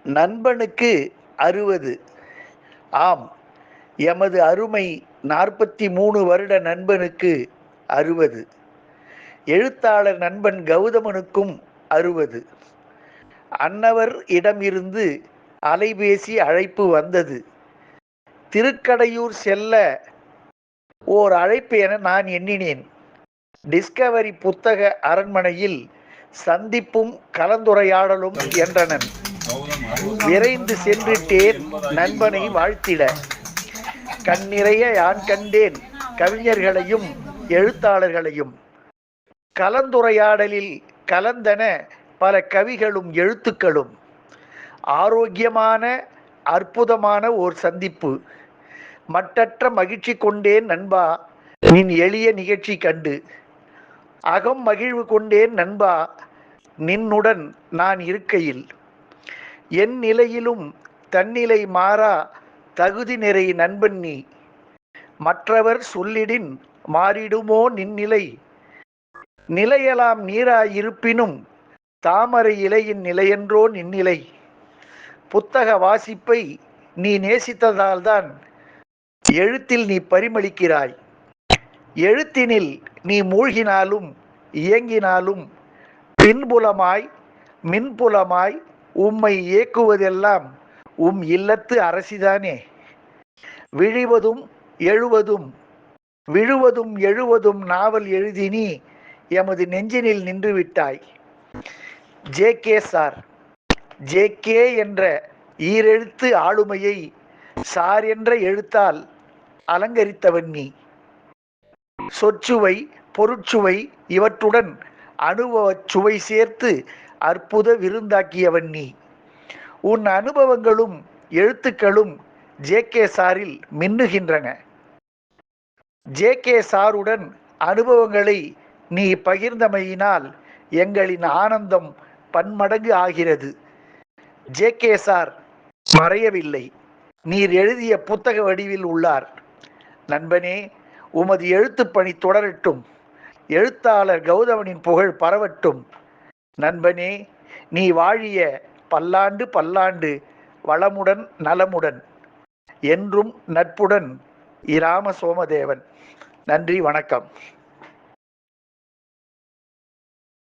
நண்பனுக்கு 60. ஆம், எமது அருமை 43 வருட நண்பனுக்கு 60. எழுத்தாளர் நண்பன் கௌதமனுக்கும் 60. அன்னவர் இடமிருந்து அலைபேசி அழைப்பு வந்தது. திருக்கடையூர் செல்ல ஓர் அழைப்பு என நான் எண்ணினேன். டிஸ்கவரி புத்தக அரண்மனையில் சந்திப்பும் கலந்துரையாடலும் என்றனன். விரைந்து சென்றிட்டேன் நண்பனை வாழ்த்திட. கண் நிறைய யான் கண்டேன் கவிஞர்களையும் எழுத்தாளர்களையும். கலந்துரையாடலில் கலந்தன பல கவிகளும் எழுத்துக்களும். ஆரோக்கியமான அற்புதமான ஓர் சந்திப்பு. மட்டற்ற மகிழ்ச்சி கொண்டேன் நண்பா நின் எளிய நிகழ்ச்சி கண்டு. அகம் மகிழ்வு கொண்டேன் நண்பா நின்னுடன் நான் இருக்கையில். என் நிலையிலும் தன்னிலை மாறா தகுதி நிறை நண்பன் நீ. மற்றவர் சொல்லிடின் மாறிடுமோ நின்னிலை. நிலையெல்லாம் நீராயிருப்பினும் தாமரை இலையின் நிலையென்றோ நின்னிலை. புத்தக வாசிப்பை நீ நேசித்ததால்தான் எழுத்தில் நீ பரிமளிக்கிறாய். எழுத்தினில் நீ மூழ்கினாலும் இயங்கினாலும் பின்புலமாய் மின்புலமாய் உம்மை இயக்குவதெல்லாம் உம் இல்லத்து அரசிதானே. விழிவதும் எழுவதும் விழுவதும் எழுவதும் நாவல் எழுதினி எமது நெஞ்சினில் நின்று விட்டாய். ஜே.கே. சார். ஜே.கே. என்ற ஈரெழுத்து ஆளுமையை சார் என்ற எழுத்தால் அலங்கரித்தவன் நீ. சொற்சுவை பொருட்சுவை இவற்றுடன் அனுபவச் சுவை சேர்த்து அற்புத விருந்தாக்கியவன் நீ. உன் அனுபவங்களும் எழுத்துக்களும் ஜே.கே. சாரில் மின்னுகின்றன. ஜே.கே. சாருடன் அனுபவங்களை நீ பகிர்ந்தமையினால் எங்களின் ஆனந்தம் பன்மடங்கு ஆகிறது. ஜே.கே. சார் மறையவில்லை. நீர் எழுதிய புத்தக வடிவில் உள்ளார். நண்பனே, உமது எழுத்துப்பணி தொடரட்டும். எழுத்தாளர் கௌதமனின் புகழ் பரவட்டும். நண்பனே, நீ வாழிய பல்லாண்டு பல்லாண்டு வளமுடன் நலமுடன். என்றும் நட்புடன் இராம சோமதேவன். நன்றி, வணக்கம்.